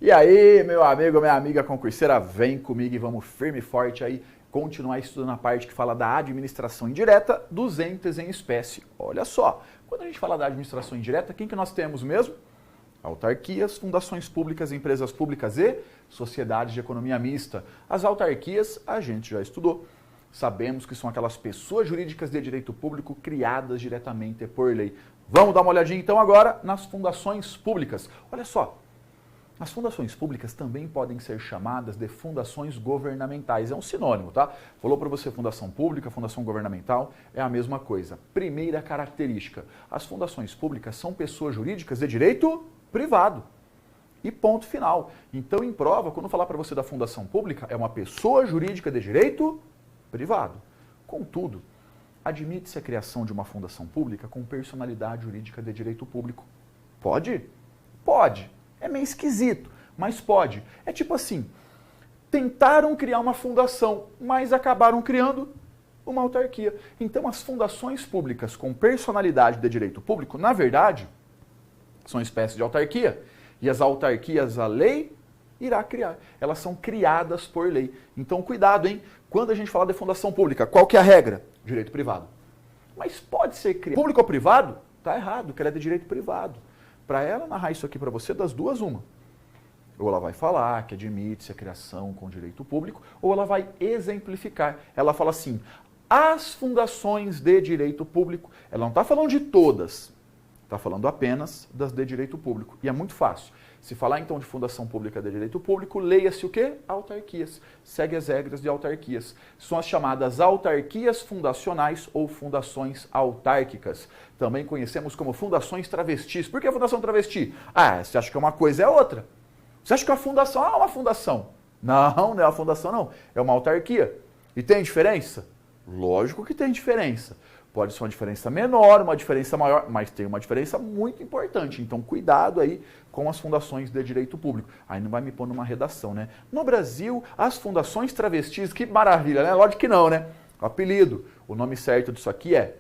E aí, meu amigo, minha amiga concurseira, vem comigo e vamos firme e forte aí continuar estudando a parte que fala da administração indireta dos entes em espécie. Olha só, quando a gente fala da administração indireta, quem que nós temos mesmo? Autarquias, fundações públicas, empresas públicas e sociedades de economia mista. As autarquias a gente já estudou. Sabemos que são aquelas pessoas jurídicas de direito público criadas diretamente por lei. Vamos dar uma olhadinha então agora nas fundações públicas. Olha só, as fundações públicas também podem ser chamadas de fundações governamentais. É um sinônimo, tá? Falou para você fundação pública, fundação governamental, é a mesma coisa. Primeira característica, as fundações públicas são pessoas jurídicas de direito privado. E ponto final. Então, em prova, quando falar para você da fundação pública, é uma pessoa jurídica de direito privado. Contudo, admite-se a criação de uma fundação pública com personalidade jurídica de direito público. Pode? Pode. É meio esquisito, mas pode. É tipo assim, tentaram criar uma fundação, mas acabaram criando uma autarquia. Então, as fundações públicas com personalidade de direito público, na verdade, são espécies de autarquia. E as autarquias, a lei irá criar. Elas são criadas por lei. Então, cuidado, hein? Quando a gente fala de fundação pública, qual que é a regra? Direito privado. Mas pode ser criado. Público ou privado? Tá errado, que ela é de direito privado. Para ela narrar isso aqui para você, das duas, uma. Ou ela vai falar que admite-se a criação com direito público, ou ela vai exemplificar. Ela fala assim, as fundações de direito público, ela não está falando de todas, está falando apenas das de direito público. E é muito fácil. Se falar então de fundação pública de direito público, leia-se o quê? Autarquias. Segue as regras de autarquias. São as chamadas autarquias fundacionais ou fundações autárquicas. Também conhecemos como fundações travestis. Por que a fundação travesti? Ah, você acha que uma coisa é outra. Você acha que a fundação é uma fundação? Não, não é uma fundação não. É uma autarquia. E tem diferença? Lógico que tem diferença. Pode ser uma diferença menor, uma diferença maior, mas tem uma diferença muito importante. Então, cuidado aí com as fundações de direito público. Aí não vai me pôr numa redação, né? No Brasil, as fundações travestis, que maravilha, né? Lógico que não, né? O apelido, o nome certo disso aqui é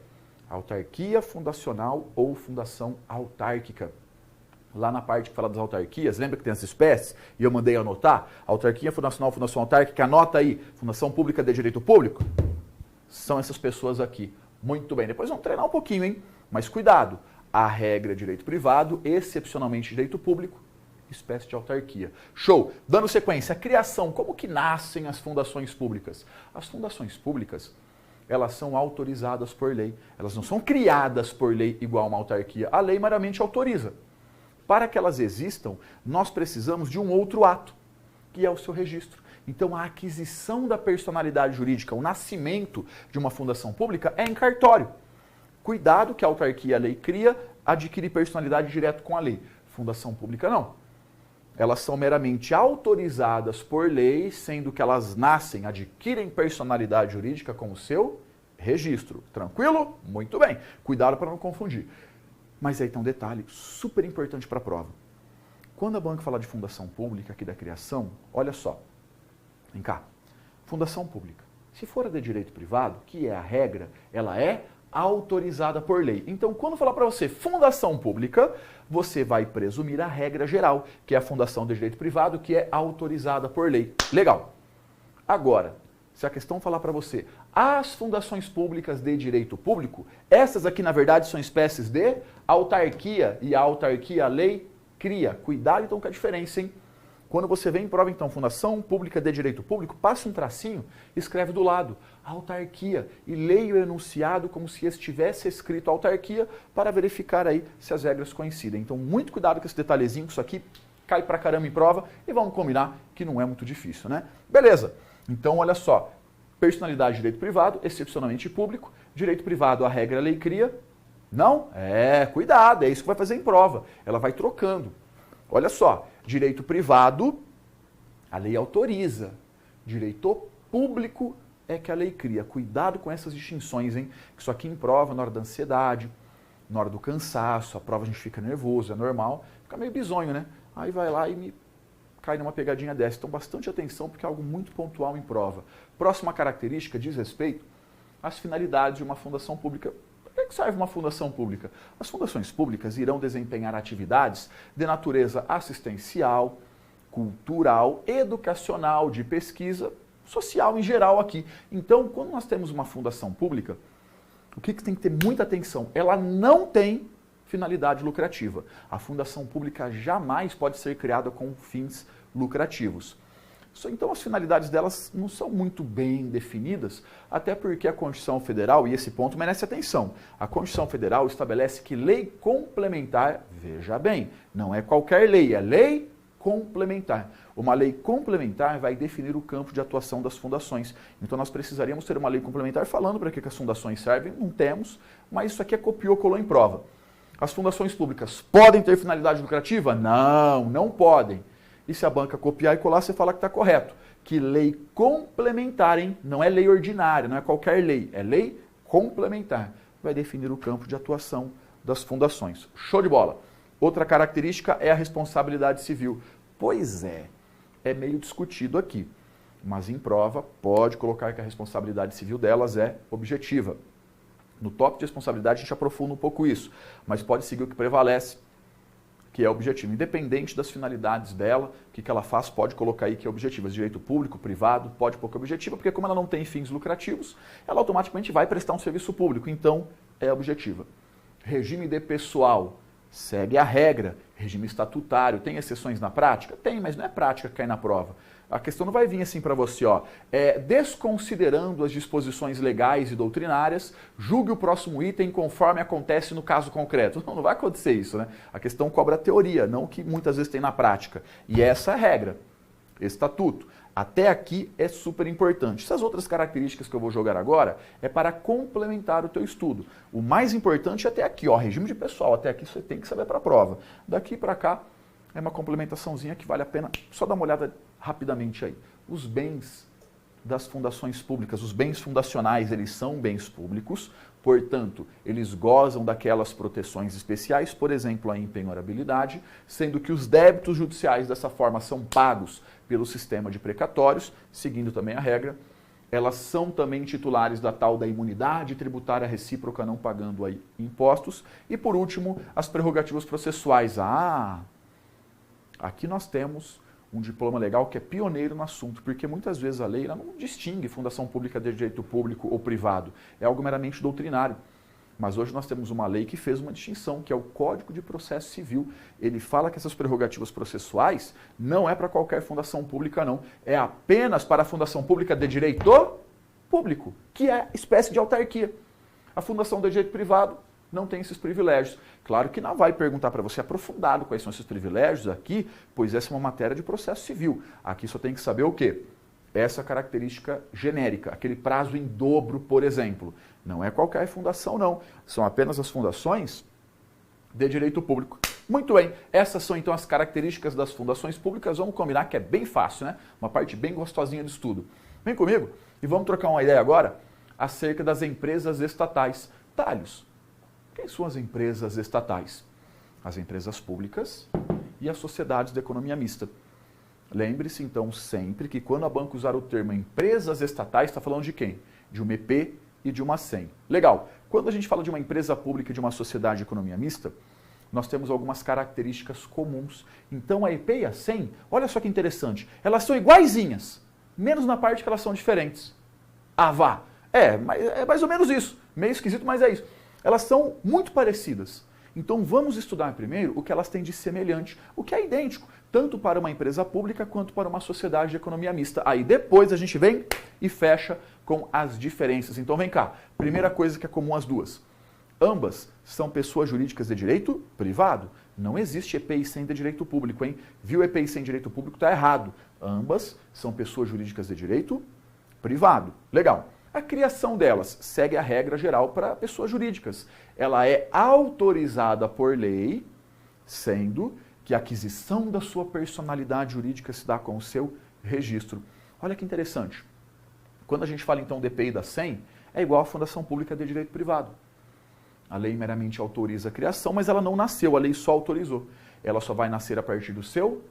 autarquia fundacional ou fundação autárquica. Lá na parte que fala das autarquias, lembra que tem as espécies? E eu mandei anotar? Autarquia fundacional, fundação autárquica, anota aí. Fundação pública de direito público? São essas pessoas aqui. Muito bem, depois vamos treinar um pouquinho, hein? Mas cuidado, a regra é direito privado, excepcionalmente direito público, espécie de autarquia. Show! Dando sequência, a criação, como que nascem as fundações públicas? As fundações públicas, elas são autorizadas por lei. Elas não são criadas por lei igual uma autarquia. A lei meramente autoriza. Para que elas existam, nós precisamos de um outro ato, que é o seu registro. Então, a aquisição da personalidade jurídica, o nascimento de uma fundação pública é em cartório. Cuidado que a autarquia, a lei cria, adquire personalidade direto com a lei. Fundação pública não. Elas são meramente autorizadas por lei, sendo que elas nascem, adquirem personalidade jurídica com o seu registro. Tranquilo? Muito bem. Cuidado para não confundir. Mas aí tem um detalhe super importante para a prova. Quando a banca fala de fundação pública aqui da criação, olha só. Vem cá, fundação pública. Se for a de direito privado, que é a regra, ela é autorizada por lei. Então, quando falar para você fundação pública, você vai presumir a regra geral, que é a fundação de direito privado, que é autorizada por lei. Legal. Agora, se a questão falar para você, as fundações públicas de direito público, essas aqui, na verdade, são espécies de autarquia, e a autarquia, a lei, cria. Cuidado, então, com a diferença, hein? Quando você vem em prova, então, fundação pública de direito público, passa um tracinho, escreve do lado, autarquia, e leia o enunciado como se estivesse escrito autarquia, para verificar aí se as regras coincidem. Então, muito cuidado com esse detalhezinho, que isso aqui cai pra caramba em prova, e vamos combinar que não é muito difícil, né? Beleza, então olha só, personalidade de direito privado, excepcionalmente público, direito privado, a regra, a lei cria, não? Cuidado, é isso que vai fazer em prova, ela vai trocando. Olha só, direito privado, a lei autoriza. Direito público é que a lei cria. Cuidado com essas distinções, hein? Que isso aqui em prova, na hora da ansiedade, na hora do cansaço, a prova a gente fica nervoso, é normal, fica meio bizonho, né? Aí vai lá e me cai numa pegadinha dessa. Então, bastante atenção, porque é algo muito pontual em prova. Próxima característica diz respeito às finalidades de uma fundação pública. Para que serve uma fundação pública? As fundações públicas irão desempenhar atividades de natureza assistencial, cultural, educacional, de pesquisa, social em geral aqui. Então, quando nós temos uma fundação pública, o que tem que ter muita atenção? Ela não tem finalidade lucrativa. A fundação pública jamais pode ser criada com fins lucrativos. Então, as finalidades delas não são muito bem definidas, até porque a Constituição Federal, e esse ponto merece atenção, a Constituição Federal estabelece que lei complementar, veja bem, não é qualquer lei, é lei complementar. Uma lei complementar vai definir o campo de atuação das fundações. Então, nós precisaríamos ter uma lei complementar falando para que as fundações servem, não temos, mas isso aqui é copiou, colou em prova. As fundações públicas podem ter finalidade lucrativa? Não, não podem. E se a banca copiar e colar, você fala que está correto. Que lei complementar, hein? Não é lei ordinária, não é qualquer lei, é lei complementar. Vai definir o campo de atuação das fundações. Show de bola. Outra característica é a responsabilidade civil. Pois é meio discutido aqui. Mas em prova, pode colocar que a responsabilidade civil delas é objetiva. No tópico de responsabilidade, a gente aprofunda um pouco isso. Mas pode seguir o que prevalece, que é objetivo. Independente das finalidades dela, o que ela faz, pode colocar aí que é objetiva. Direito público, privado, pode pôr que é objetiva, porque como ela não tem fins lucrativos, ela automaticamente vai prestar um serviço público, então é objetiva. Regime de pessoal, segue a regra. Regime estatutário, tem exceções na prática? Tem, mas não é prática que cai na prova. A questão não vai vir assim para você, ó. Desconsiderando as disposições legais e doutrinárias, julgue o próximo item conforme acontece no caso concreto. Não vai acontecer isso, né? A questão cobra a teoria, não o que muitas vezes tem na prática. E essa é a regra, estatuto. Até aqui é super importante. Essas outras características que eu vou jogar agora é para complementar o teu estudo. O mais importante é até aqui, ó, regime de pessoal. Até aqui você tem que saber para a prova. Daqui para cá é uma complementaçãozinha que vale a pena só dar uma olhada rapidamente aí. Os bens das fundações públicas, os bens fundacionais, eles são bens públicos, portanto, eles gozam daquelas proteções especiais, por exemplo, a impenhorabilidade, sendo que os débitos judiciais dessa forma são pagos pelo sistema de precatórios, seguindo também a regra. Elas são também titulares da tal da imunidade tributária recíproca, não pagando aí impostos. E por último, as prerrogativas processuais. Aqui nós temos um diploma legal que é pioneiro no assunto, porque muitas vezes a lei ela não distingue fundação pública de direito público ou privado, é algo meramente doutrinário. Mas hoje nós temos uma lei que fez uma distinção, que é o Código de Processo Civil. Ele fala que essas prerrogativas processuais não é para qualquer fundação pública, não. É apenas para a fundação pública de direito público, que é espécie de autarquia. A fundação de direito privado não tem esses privilégios. Claro que não vai perguntar para você aprofundado quais são esses privilégios aqui, pois essa é uma matéria de processo civil. Aqui só tem que saber o quê? Essa característica genérica, aquele prazo em dobro, por exemplo. Não é qualquer fundação, não. São apenas as fundações de direito público. Muito bem, essas são então as características das fundações públicas. Vamos combinar que é bem fácil, né? Uma parte bem gostosinha de estudo. Vem comigo e vamos trocar uma ideia agora acerca das empresas estatais. Talhos. Quem são as empresas estatais? As empresas públicas e as sociedades de economia mista. Lembre-se, então, sempre que quando a banca usar o termo empresas estatais, está falando de quem? De uma EP e de uma SEM. Legal. Quando a gente fala de uma empresa pública e de uma sociedade de economia mista, nós temos algumas características comuns. Então, a EP e a SEM, olha só que interessante, elas são iguaizinhas, menos na parte que elas são diferentes. Vá. É mais ou menos isso. Meio esquisito, mas é isso. Elas são muito parecidas. Então vamos estudar primeiro o que elas têm de semelhante, o que é idêntico, tanto para uma empresa pública quanto para uma sociedade de economia mista. Aí depois a gente vem e fecha com as diferenças. Então vem cá, primeira coisa que é comum às duas. Ambas são pessoas jurídicas de direito privado. Não existe EPI sem de direito público, hein? Viu EPI sem direito público? Está errado. Ambas são pessoas jurídicas de direito privado. Legal. A criação delas segue a regra geral para pessoas jurídicas. Ela é autorizada por lei, sendo que a aquisição da sua personalidade jurídica se dá com o seu registro. Olha que interessante. Quando a gente fala então do EPI da SEM, é igual à Fundação Pública de Direito Privado. A lei meramente autoriza a criação, mas ela não nasceu, a lei só autorizou. Ela só vai nascer a partir do seu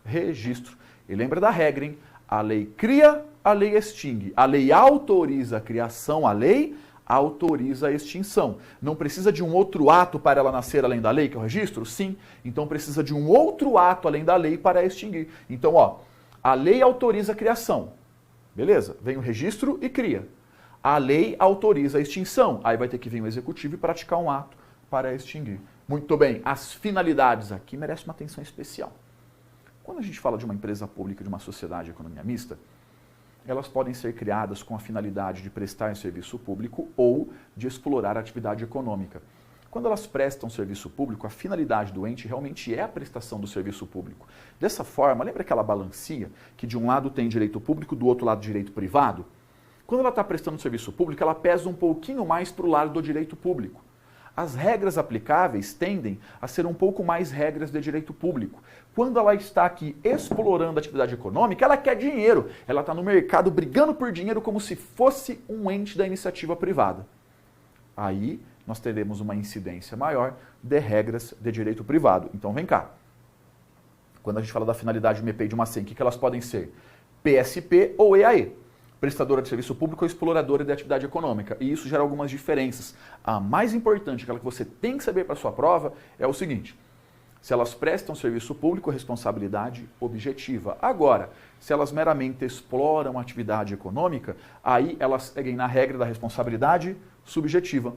registro. E lembra da regra, hein? A lei cria, a lei extingue. A lei autoriza a criação, a lei autoriza a extinção. Não precisa de um outro ato para ela nascer além da lei, que é o registro? Sim. Então precisa de um outro ato além da lei para extinguir. Então, ó, a lei autoriza a criação. Beleza? Vem o registro e cria. A lei autoriza a extinção. Aí vai ter que vir o executivo e praticar um ato para extinguir. Muito bem. As finalidades aqui merecem uma atenção especial. Quando a gente fala de uma empresa pública, de uma sociedade de economia mista, elas podem ser criadas com a finalidade de prestar serviço público ou de explorar a atividade econômica. Quando elas prestam serviço público, a finalidade do ente realmente é a prestação do serviço público. Dessa forma, lembra aquela balancinha que de um lado tem direito público, do outro lado direito privado? Quando ela está prestando serviço público, ela pesa um pouquinho mais para o lado do direito público. As regras aplicáveis tendem a ser um pouco mais regras de direito público. Quando ela está aqui explorando a atividade econômica, ela quer dinheiro. Ela está no mercado brigando por dinheiro como se fosse um ente da iniciativa privada. Aí nós teremos uma incidência maior de regras de direito privado. Então vem cá. Quando a gente fala da finalidade de uma EPI e de uma SEM, o que elas podem ser? PSP ou EAE. Prestadora de serviço público ou exploradora de atividade econômica. E isso gera algumas diferenças. A mais importante, aquela que você tem que saber para a sua prova, é o seguinte. Se elas prestam serviço público, responsabilidade objetiva. Agora, se elas meramente exploram atividade econômica, aí elas seguem na regra da responsabilidade subjetiva.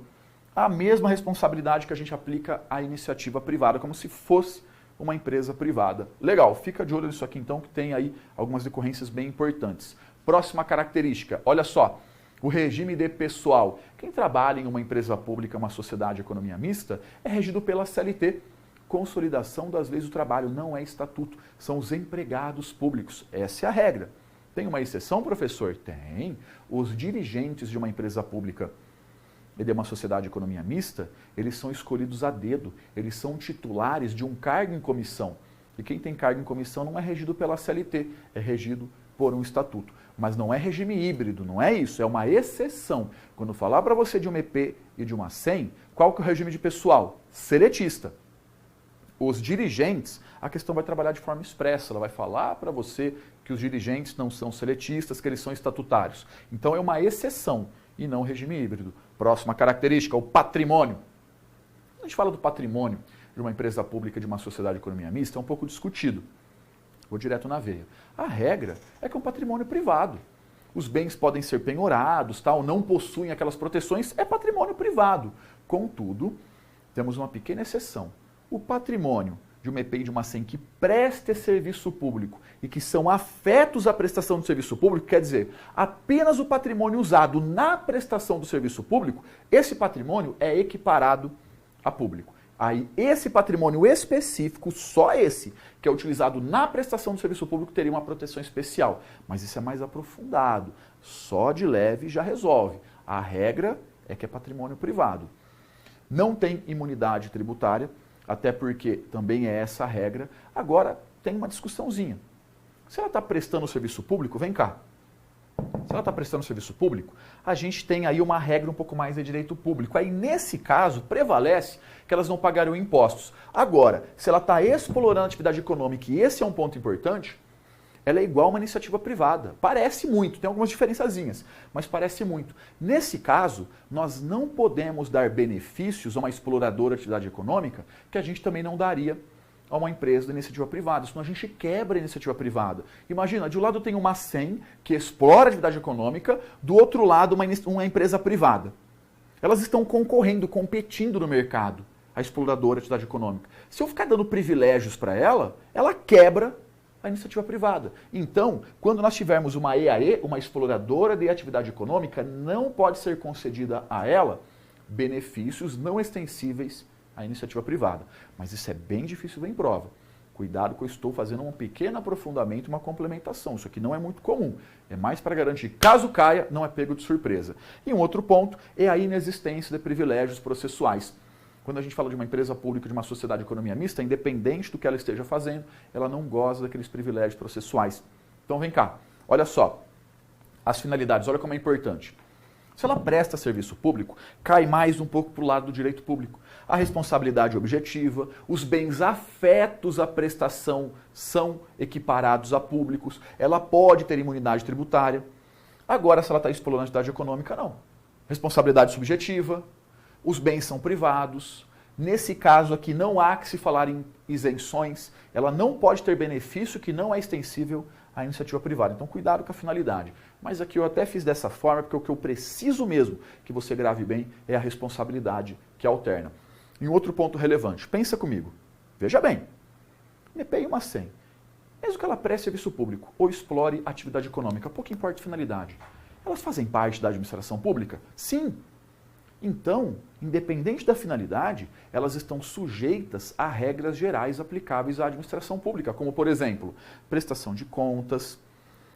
A mesma responsabilidade que a gente aplica à iniciativa privada, como se fosse uma empresa privada. Legal, fica de olho nisso aqui então, que tem aí algumas decorrências bem importantes. Próxima característica, olha só, o regime de pessoal. Quem trabalha em uma empresa pública, uma sociedade de economia mista, é regido pela CLT. Consolidação das leis do trabalho, não é estatuto, são os empregados públicos. Essa é a regra. Tem uma exceção, professor? Tem. Os dirigentes de uma empresa pública e de uma sociedade de economia mista, eles são escolhidos a dedo, eles são titulares de um cargo em comissão. E quem tem cargo em comissão não é regido pela CLT, é regido por um estatuto. Mas não é regime híbrido, não é isso, é uma exceção. Quando falar para você de uma EP e de uma SEM, qual que é o regime de pessoal? Seletista. Os dirigentes, a questão vai trabalhar de forma expressa, ela vai falar para você que os dirigentes não são seletistas, que eles são estatutários. Então é uma exceção e não regime híbrido. Próxima característica, o patrimônio. Quando a gente fala do patrimônio de uma empresa pública, de uma sociedade de economia mista, é um pouco discutido. Vou direto na veia. A regra é que é um patrimônio privado. Os bens podem ser penhorados, tal, não possuem aquelas proteções, é patrimônio privado. Contudo, temos uma pequena exceção. O patrimônio de uma EPI e de uma SEM que preste serviço público e que são afetos à prestação do serviço público, quer dizer, apenas o patrimônio usado na prestação do serviço público, esse patrimônio é equiparado a público. Aí, esse patrimônio específico, só esse, que é utilizado na prestação do serviço público, teria uma proteção especial. Mas isso é mais aprofundado. Só de leve já resolve. A regra é que é patrimônio privado. Não tem imunidade tributária, até porque também é essa a regra. Agora, tem uma discussãozinha. Se ela está prestando serviço público, vem cá. Se ela está prestando serviço público, a gente tem aí uma regra um pouco mais de direito público. Aí, nesse caso, prevalece que elas não pagarão impostos. Agora, se ela está explorando a atividade econômica, e esse é um ponto importante, ela é igual a uma iniciativa privada. Parece muito, tem algumas diferençazinhas, mas parece muito. Nesse caso, nós não podemos dar benefícios a uma exploradora de atividade econômica que a gente também não daria a uma empresa da iniciativa privada, senão a gente quebra a iniciativa privada. Imagina, de um lado tem uma SEM que explora a atividade econômica, do outro lado uma empresa privada. Elas estão concorrendo, competindo no mercado, a exploradora de atividade econômica. Se eu ficar dando privilégios para ela, ela quebra a iniciativa privada. Então, quando nós tivermos uma EAE, uma exploradora de atividade econômica, não pode ser concedida a ela benefícios não extensíveis à iniciativa privada. Mas isso é bem difícil ver em prova. Cuidado que eu estou fazendo um pequeno aprofundamento, uma complementação. Isso aqui não é muito comum. É mais para garantir, caso caia, não é pego de surpresa. E um outro ponto é a inexistência de privilégios processuais. Quando a gente fala de uma empresa pública, de uma sociedade de economia mista, independente do que ela esteja fazendo, ela não goza daqueles privilégios processuais. Então vem cá, olha só, as finalidades, olha como é importante. Se ela presta serviço público, cai mais um pouco para o lado do direito público. A responsabilidade objetiva, os bens afetos à prestação são equiparados a públicos, ela pode ter imunidade tributária. Agora, se ela está explorando a atividade econômica, não. responsabilidade subjetiva, os bens são privados. Nesse caso aqui não há que se falar em isenções, ela não pode ter benefício que não é extensível à iniciativa privada. Então cuidado com a finalidade. Mas aqui eu até fiz dessa forma porque o que eu preciso mesmo que você grave bem é a responsabilidade que alterna. E um outro ponto relevante, pensa comigo, veja bem, MEPEI uma SEM, mesmo que ela preste serviço público ou explore atividade econômica, pouco importa a finalidade, elas fazem parte da administração pública? Sim. Então, independente da finalidade, elas estão sujeitas a regras gerais aplicáveis à administração pública, como, por exemplo, prestação de contas,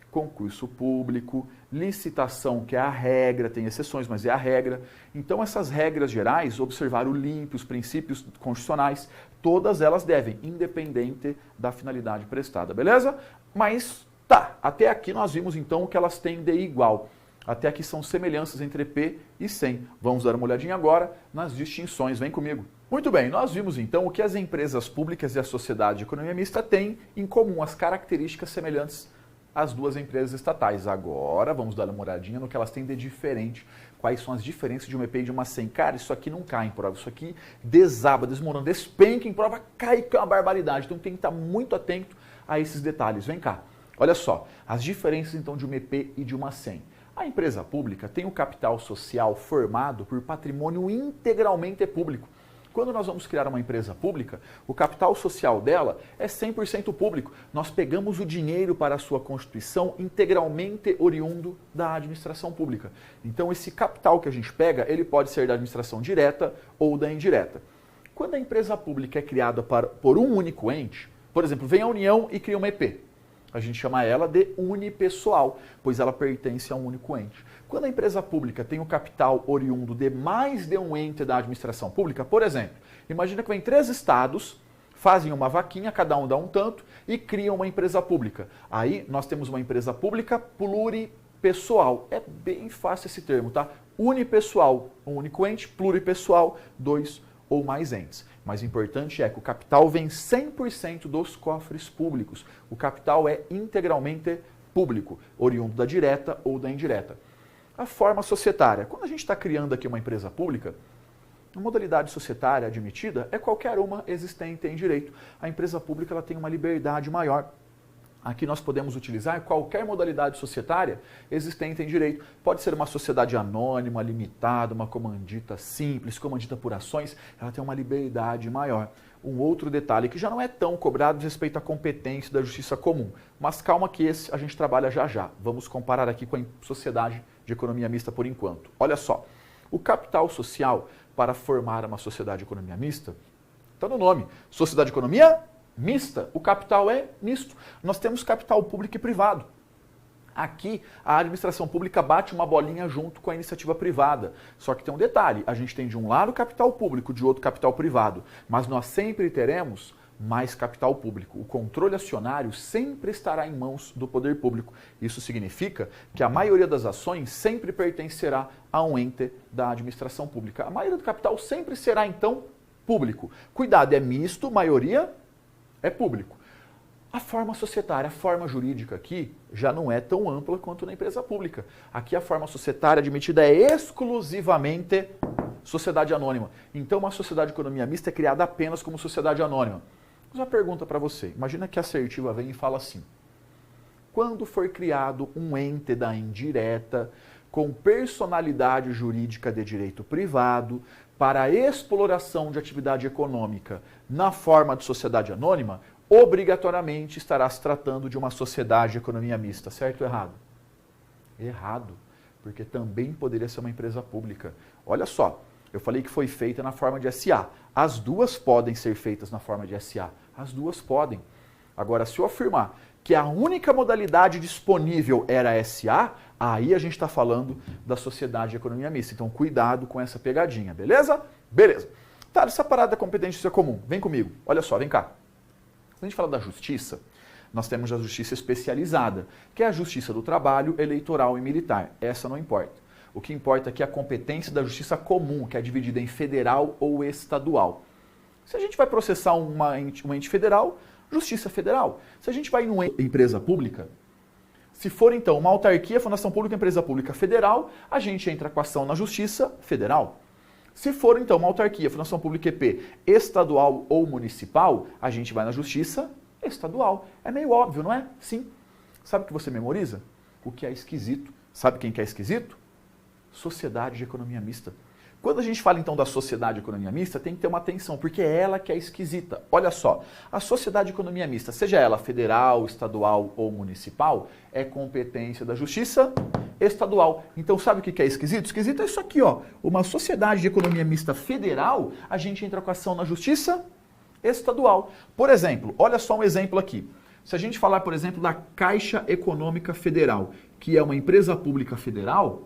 concurso público, licitação, que é a regra, tem exceções, mas é a regra. Então, essas regras gerais, observar o LIMP, os princípios constitucionais, todas elas devem, independente da finalidade prestada, beleza? Mas, tá, até aqui nós vimos então o que elas têm de igual. Até aqui são semelhanças entre EP e SEM. Vamos dar uma olhadinha agora nas distinções. Vem comigo. Muito bem, nós vimos então o que as empresas públicas e a sociedade de economia mista têm em comum, as características semelhantes às duas empresas estatais. Agora vamos dar uma olhadinha no que elas têm de diferente. Quais são as diferenças de uma EP e de uma SEM. Cara, isso aqui não cai em prova, isso aqui desaba, desmorona, despenca em prova, cai que é uma barbaridade. Então tem que estar muito atento a esses detalhes. Vem cá, olha só, as diferenças então de uma EP e de uma SEM. A empresa pública tem o capital social formado por patrimônio integralmente público. Quando nós vamos criar uma empresa pública, o capital social dela é 100% público. Nós pegamos o dinheiro para a sua constituição integralmente oriundo da administração pública. Então esse capital que a gente pega, ele pode ser da administração direta ou da indireta. Quando a empresa pública é criada por um único ente, por exemplo, vem a União e cria uma EP. A gente chama ela de unipessoal, pois ela pertence a um único ente. Quando a empresa pública tem o capital oriundo de mais de um ente da administração pública, por exemplo, imagina que vem 3 estados, fazem uma vaquinha, cada um dá um tanto, e criam uma empresa pública. Aí nós temos uma empresa pública pluripessoal. É bem fácil esse termo, tá? Unipessoal, um único ente, pluripessoal, 2 ou mais entes. Mas o importante é que o capital vem 100% dos cofres públicos. O capital é integralmente público, oriundo da direta ou da indireta. A forma societária. Quando a gente está criando aqui uma empresa pública, a modalidade societária admitida é qualquer uma existente em direito. A empresa pública ela tem uma liberdade maior. Aqui nós podemos utilizar qualquer modalidade societária existente em direito. Pode ser uma sociedade anônima, limitada, uma comandita simples, comandita por ações, ela tem uma liberdade maior. Um outro detalhe que já não é tão cobrado diz respeito à competência da justiça comum. Mas calma que esse a gente trabalha já já. Vamos comparar aqui com a sociedade de economia mista por enquanto. Olha só, o capital social para formar uma sociedade de economia mista está no nome. Sociedade de economia mista, o capital é misto. Nós temos capital público e privado. Aqui, a administração pública bate uma bolinha junto com a iniciativa privada. Só que tem um detalhe, a gente tem de um lado capital público, de outro capital privado, mas nós sempre teremos mais capital público. O controle acionário sempre estará em mãos do poder público. Isso significa que a maioria das ações sempre pertencerá a um ente da administração pública. A maioria do capital sempre será, então, público. Cuidado, é misto, maioria é público. A forma societária, a forma jurídica aqui já não é tão ampla quanto na empresa pública. Aqui a forma societária admitida é exclusivamente sociedade anônima. Então uma sociedade de economia mista é criada apenas como sociedade anônima. Mas uma pergunta para você. Imagina que a assertiva vem e fala assim: quando for criado um ente da indireta com personalidade jurídica de direito privado para a exploração de atividade econômica na forma de sociedade anônima, obrigatoriamente estará se tratando de uma sociedade de economia mista. Certo ou errado? Errado, porque também poderia ser uma empresa pública. Olha só, eu falei que foi feita na forma de SA. As duas podem ser feitas na forma de SA. As duas podem. Agora, se eu afirmar que a única modalidade disponível era SA, aí a gente está falando da sociedade de economia mista. Então, cuidado com essa pegadinha, beleza? Beleza. Tá, essa parada da competência comum. Vem comigo. Olha só, vem cá. Quando a gente fala da justiça, nós temos a justiça especializada, que é a justiça do trabalho, eleitoral e militar. Essa não importa. O que importa aqui é a competência da justiça comum, que é dividida em federal ou estadual. Se a gente vai processar um ente federal, justiça federal. Se a gente vai em uma empresa pública, Se for, então, uma autarquia, fundação pública, empresa pública federal, a gente entra com ação na Justiça Federal. Se for, então, uma autarquia, fundação pública EP, estadual ou municipal, a gente vai na Justiça Estadual. É meio óbvio, não é? Sim. Sabe o que você memoriza? O que é esquisito. Sabe quem que é esquisito? Sociedade de economia mista. Quando a gente fala então da sociedade de economia mista, tem que ter uma atenção, porque é ela que é esquisita. Olha só, a sociedade de economia mista, seja ela federal, estadual ou municipal, é competência da Justiça Estadual. Então sabe o que é esquisito? Esquisito é isso aqui, ó. Uma sociedade de economia mista federal, a gente entra com ação na Justiça Estadual. Por exemplo, olha só um exemplo aqui. Se a gente falar, por exemplo, da Caixa Econômica Federal, que é uma empresa pública federal,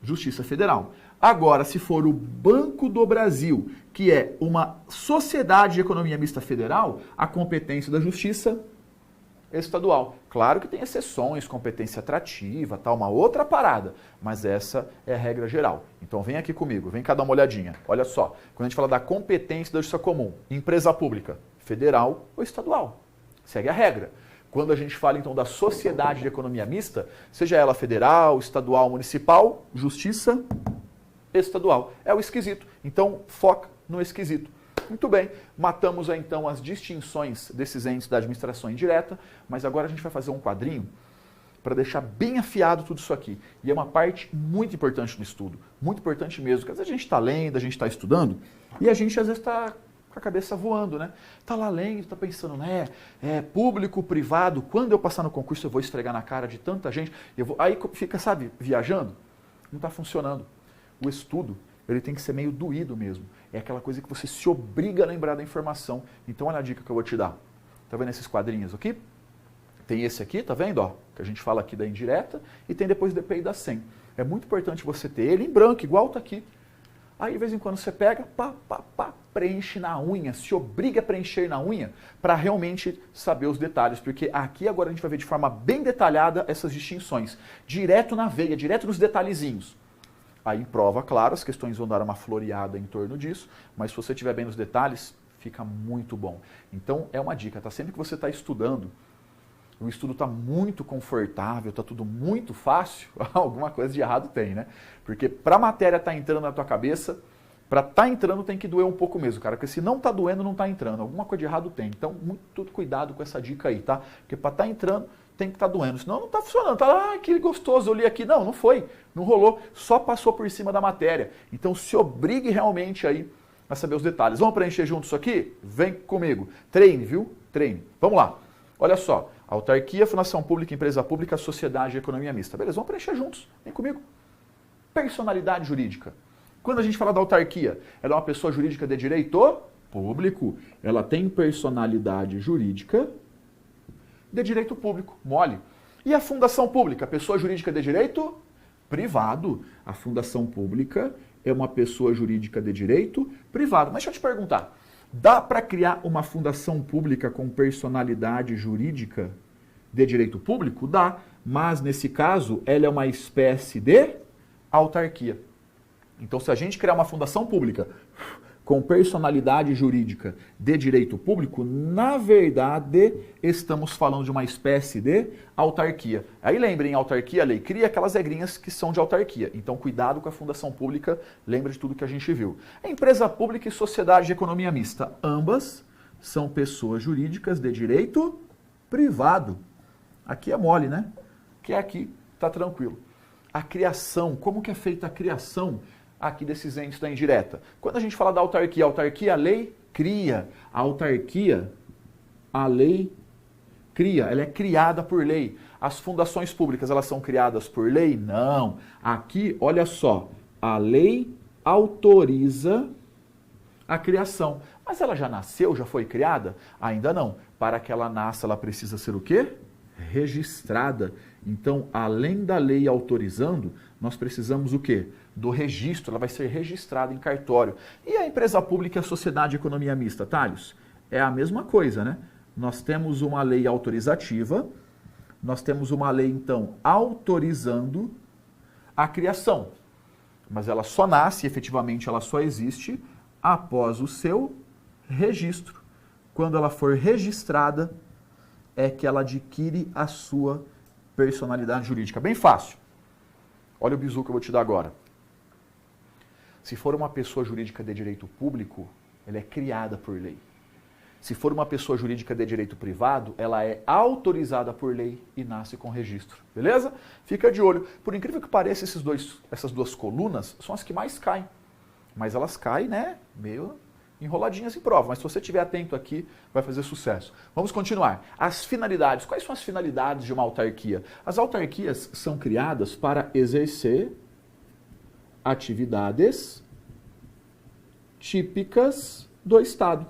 Justiça Federal. Agora, se for o Banco do Brasil, que é uma sociedade de economia mista federal, a competência da Justiça Estadual. Claro que tem exceções, competência atrativa, tal, uma outra parada, mas essa é a regra geral. Então vem aqui comigo, vem cá dar uma olhadinha. Olha só, quando a gente fala da competência da Justiça Comum, empresa pública, federal ou estadual, segue a regra. Quando a gente fala, então, da sociedade de economia mista, seja ela federal, estadual, municipal, Justiça Estadual. É o esquisito. Então, foca no esquisito. Muito bem, matamos, então, as distinções desses entes da administração indireta, mas agora a gente vai fazer um quadrinho para deixar bem afiado tudo isso aqui. E é uma parte muito importante no estudo, muito importante mesmo, porque às vezes a gente está lendo, a gente está estudando, e a gente às vezes está com a cabeça voando, né? Tá lá lendo, tá pensando, né? Público, privado, quando eu passar no concurso eu vou esfregar na cara de tanta gente. Aí fica, sabe, viajando. Não está funcionando. O estudo, ele tem que ser meio doído mesmo. É aquela coisa que você se obriga a lembrar da informação. Então olha a dica que eu vou te dar. Tá vendo esses quadrinhos aqui? Tem esse aqui, tá vendo? Ó, que a gente fala aqui da indireta, e tem depois o DP e da SEM. É muito importante você ter ele em branco, igual tá aqui. Aí, de vez em quando, você pega, preenche na unha, se obriga a preencher na unha para realmente saber os detalhes, porque aqui agora a gente vai ver de forma bem detalhada essas distinções, direto na veia, direto nos detalhezinhos. Aí, em prova, claro, as questões vão dar uma floreada em torno disso, mas se você estiver bem nos detalhes, fica muito bom. Então, é uma dica, tá? Sempre que você está estudando, o estudo está muito confortável, está tudo muito fácil, alguma coisa de errado tem, né? Porque para a matéria estar entrando na tua cabeça, para estar entrando tem que doer um pouco mesmo, cara. Porque se não está doendo, não está entrando. Alguma coisa de errado tem. Então, muito cuidado com essa dica aí, tá? Porque para estar entrando, tem que estar doendo. Senão não está funcionando. Tá lá, que gostoso, eu li aqui. Não, não foi. Não rolou. Só passou por cima da matéria. Então, se obrigue realmente aí a saber os detalhes. Vamos preencher junto isso aqui? Vem comigo. Treine, viu? Treine. Vamos lá. Olha só. Autarquia, fundação pública, empresa pública, sociedade e economia mista. Beleza, vamos preencher juntos. Vem comigo. Personalidade jurídica. Quando a gente fala da autarquia, ela é uma pessoa jurídica de direito público. Ela tem personalidade jurídica de direito público. Mole. E a fundação pública? Pessoa jurídica de direito privado. A fundação pública é uma pessoa jurídica de direito privado. Mas deixa eu te perguntar. Dá para criar uma fundação pública com personalidade jurídica de direito público? Dá, mas nesse caso ela é uma espécie de autarquia. Então, se a gente criar uma fundação pública com personalidade jurídica de direito público, na verdade estamos falando de uma espécie de autarquia. Aí lembrem, autarquia, a lei cria aquelas regrinhas que são de autarquia. Então, cuidado com a fundação pública, lembre de tudo que a gente viu. A empresa pública e sociedade de economia mista, ambas são pessoas jurídicas de direito privado. Aqui é mole, né? Que é aqui, tá tranquilo. A criação, como que é feita a criação aqui desses entes da indireta? Quando a gente fala da autarquia, a lei cria. A autarquia, a lei cria. Ela é criada por lei. As fundações públicas, elas são criadas por lei? Não. Aqui, olha só, a lei autoriza a criação. Mas ela já nasceu, já foi criada? Ainda não. Para que ela nasça, ela precisa ser o quê? Registrada. Então, além da lei autorizando, nós precisamos o quê? Do registro, ela vai ser registrada em cartório. E a empresa pública e a sociedade de economia mista, Thales? É a mesma coisa, né? Nós temos uma lei autorizativa, nós temos uma lei, então, autorizando a criação. Mas ela só nasce, efetivamente, ela só existe após o seu registro. Quando ela for registrada, é que ela adquire a sua personalidade jurídica? Bem fácil. Olha o bizu que eu vou te dar agora. Se for uma pessoa jurídica de direito público, ela é criada por lei. Se for uma pessoa jurídica de direito privado, ela é autorizada por lei e nasce com registro. Beleza? Fica de olho. Por incrível que pareça, essas duas colunas são as que mais caem. Mas elas caem, né, meio enroladinhas em prova. Mas se você estiver atento aqui, vai fazer sucesso. Vamos continuar. As finalidades. Quais são as finalidades de uma autarquia? As autarquias são criadas para exercer atividades típicas do Estado.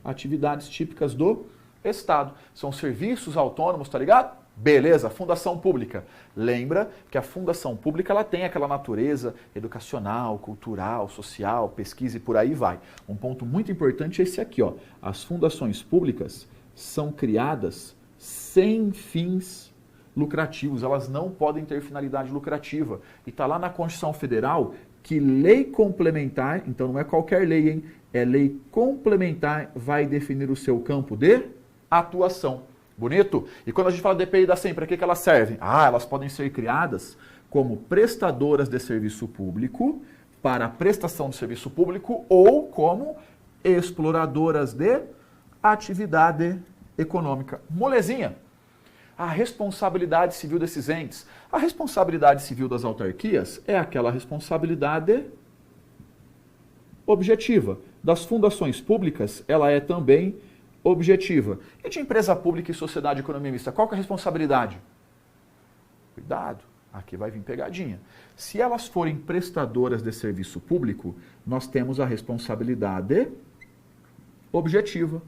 Atividades típicas do Estado. São serviços autônomos, tá ligado? Beleza, fundação pública. Lembra que a fundação pública ela tem aquela natureza educacional, cultural, social, pesquisa e por aí vai. Um ponto muito importante é esse aqui, ó. As fundações públicas são criadas sem fins lucrativos, elas não podem ter finalidade lucrativa. E está lá na Constituição Federal que lei complementar, então não é qualquer lei, hein? É lei complementar, vai definir o seu campo de atuação. Bonito? E quando a gente fala de EPI da SEM, para que elas servem? Elas podem ser criadas como prestadoras de serviço público, para prestação de serviço público, ou como exploradoras de atividade econômica. Molezinha? A responsabilidade civil desses entes. A responsabilidade civil das autarquias é aquela responsabilidade objetiva. Das fundações públicas, ela é também objetiva. E de empresa pública e sociedade de economia mista, qual que é a responsabilidade? Cuidado, aqui vai vir pegadinha. Se elas forem prestadoras de serviço público, nós temos a responsabilidade objetiva.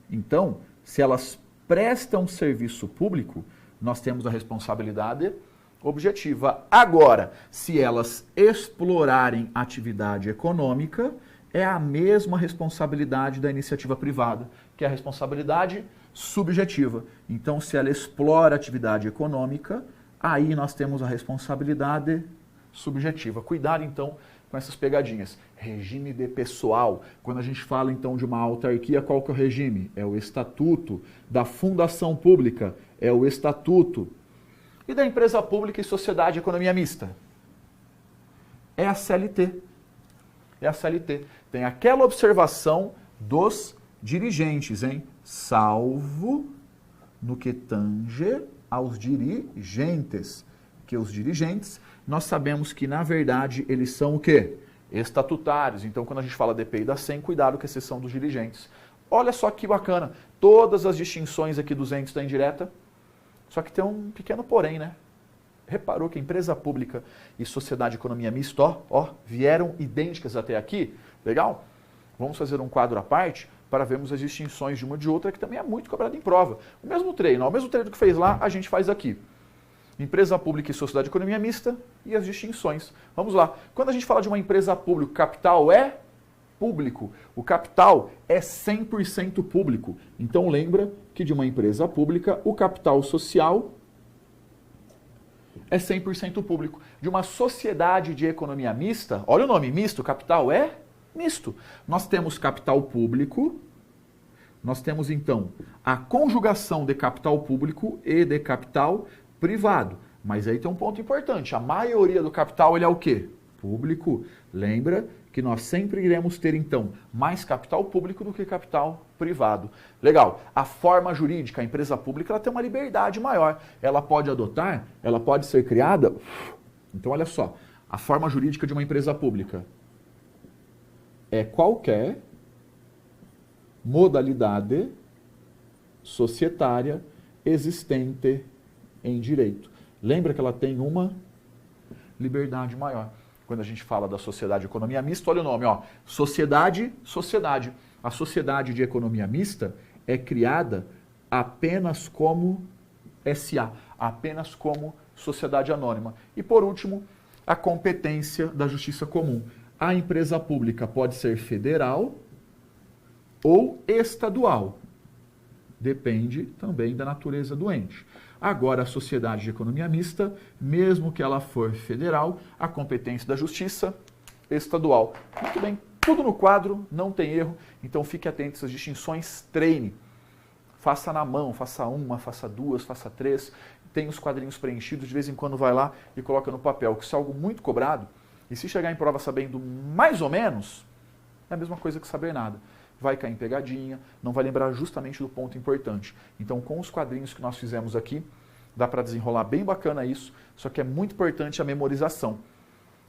Então, se elas prestam serviço público, nós temos a responsabilidade objetiva. Agora, se elas explorarem atividade econômica, é a mesma responsabilidade da iniciativa privada, que é a responsabilidade subjetiva. Então, se ela explora atividade econômica, aí nós temos a responsabilidade subjetiva. Cuidado, então, com essas pegadinhas. Regime de pessoal. Quando a gente fala, então, de uma autarquia, qual que é o regime? É o estatuto. Da fundação pública, é o estatuto. E da empresa pública e sociedade de economia mista? É a CLT. É a CLT. Tem aquela observação dos dirigentes, hein? Salvo no que tange aos dirigentes. Que os dirigentes, nós sabemos que, na verdade, eles são o quê? Estatutários. Então, quando a gente fala de EPI da SEM, cuidado com a exceção dos dirigentes. Olha só que bacana. Todas as distinções aqui dos entes da indireta, só que tem um pequeno porém, né? Reparou que empresa pública e sociedade de economia mista, vieram idênticas até aqui? Legal? Vamos fazer um quadro à parte para vermos as distinções de uma de outra, que também é muito cobrado em prova. O mesmo treino que fez lá, a gente faz aqui. Empresa pública e sociedade de economia mista e as distinções. Vamos lá. Quando a gente fala de uma empresa pública, o capital é público. O capital é 100% público. Então lembra que de uma empresa pública, o capital social é 100% público. De uma sociedade de economia mista, olha o nome, misto, capital é misto. Nós temos capital público, nós temos então a conjugação de capital público e de capital privado. Mas aí tem um ponto importante, a maioria do capital ele é o quê? Público. Lembra que nós sempre iremos ter então mais capital público do que capital privado. Legal. A forma jurídica, a empresa pública, ela tem uma liberdade maior. Ela pode adotar, ela pode ser criada. Então olha só, a forma jurídica de uma empresa pública é qualquer modalidade societária existente em direito. Lembra que ela tem uma liberdade maior. Quando a gente fala da sociedade de economia mista, olha o nome, ó. Sociedade. A sociedade de economia mista é criada apenas como SA, apenas como sociedade anônima. E por último, a competência da justiça comum. A empresa pública pode ser federal ou estadual. Depende também da natureza do ente. Agora, a sociedade de economia mista, mesmo que ela for federal, a competência da justiça estadual. Muito bem, tudo no quadro, não tem erro, então fique atento a essas distinções, treine. Faça na mão, faça uma, faça duas, faça três. Tem os quadrinhos preenchidos, de vez em quando vai lá e coloca no papel, que isso é algo muito cobrado. E se chegar em prova sabendo mais ou menos, é a mesma coisa que saber nada. Vai cair em pegadinha, não vai lembrar justamente do ponto importante. Então, com os quadrinhos que nós fizemos aqui, dá para desenrolar bem bacana isso, só que é muito importante a memorização.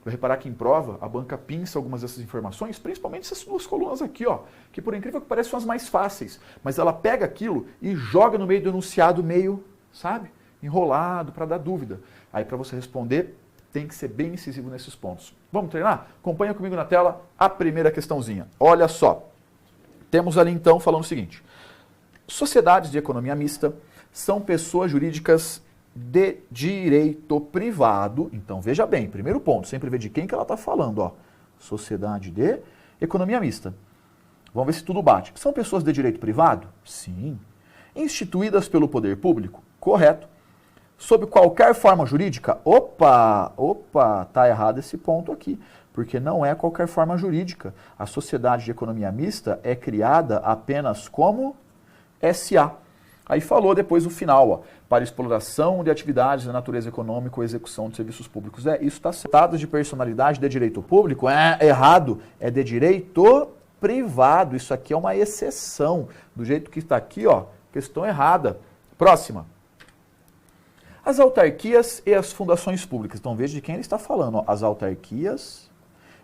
Vai reparar que em prova, a banca pinça algumas dessas informações, principalmente essas duas colunas aqui, ó, que por incrível que pareça são as mais fáceis, mas ela pega aquilo e joga no meio do enunciado meio, sabe, enrolado para dar dúvida. Aí para você responder, tem que ser bem incisivo nesses pontos. Vamos treinar? Acompanha comigo na tela a primeira questãozinha. Olha só. Temos ali então falando o seguinte: sociedades de economia mista são pessoas jurídicas de direito privado. Então veja bem, primeiro ponto, sempre vê de quem que ela está falando, ó. Sociedade de economia mista. Vamos ver se tudo bate. São pessoas de direito privado? Sim. Instituídas pelo poder público? Correto. Sob qualquer forma jurídica? Opa, tá errado esse ponto aqui, porque não é qualquer forma jurídica. A sociedade de economia mista é criada apenas como SA. Aí falou depois o final, ó, para exploração de atividades de natureza econômica ou execução de serviços públicos. Isso está certo. De personalidade de direito público? É errado, é de direito privado. Isso aqui é uma exceção. Do jeito que está aqui, ó, questão errada. Próxima. As autarquias e as fundações públicas. Então veja de quem ele está falando, ó, as autarquias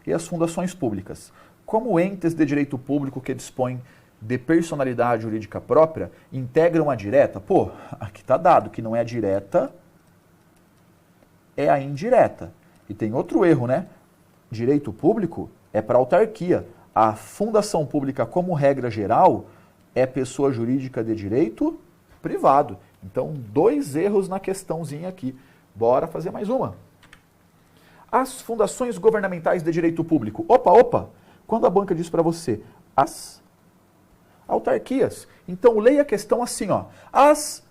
e as fundações públicas. Como entes de direito público que dispõem de personalidade jurídica própria, integram a direta? Pô, aqui está dado que não é a direta, é a indireta. E tem outro erro, né? Direito público é para autarquia. A fundação pública, como regra geral, é pessoa jurídica de direito privado. Então, 2 erros na questãozinha aqui. Bora fazer mais uma. As fundações governamentais de direito público. Opa! Quando a banca diz para você as autarquias, então leia a questão assim, ó. As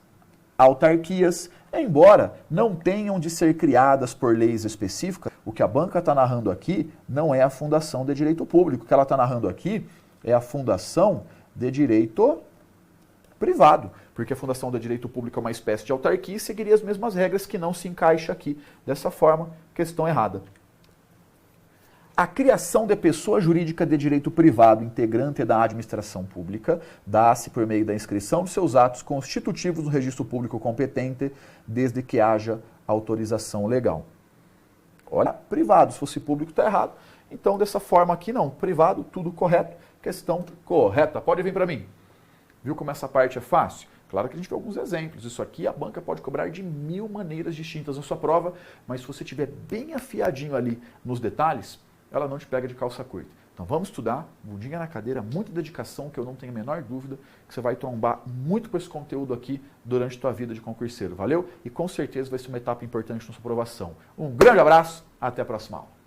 autarquias, embora não tenham de ser criadas por leis específicas, o que a banca está narrando aqui não é a fundação de direito público. O que ela está narrando aqui é a fundação de direito privado, porque a fundação de direito público é uma espécie de autarquia e seguiria as mesmas regras, que não se encaixa aqui. Dessa forma, questão errada. A criação de pessoa jurídica de direito privado integrante da administração pública dá-se por meio da inscrição de seus atos constitutivos no registro público competente, desde que haja autorização legal. Olha, privado, se fosse público está errado. Então, dessa forma aqui não, privado, tudo correto, questão correta. Pode vir para mim. Viu como essa parte é fácil? Claro que a gente vê alguns exemplos. Isso aqui a banca pode cobrar de 1000 maneiras distintas na sua prova, mas se você estiver bem afiadinho ali nos detalhes, ela não te pega de calça curta. Então vamos estudar, bundinha na cadeira, muita dedicação, que eu não tenho a menor dúvida que você vai trombar muito com esse conteúdo aqui durante a tua vida de concurseiro. Valeu? E com certeza vai ser uma etapa importante na sua aprovação. Um grande abraço, até a próxima aula.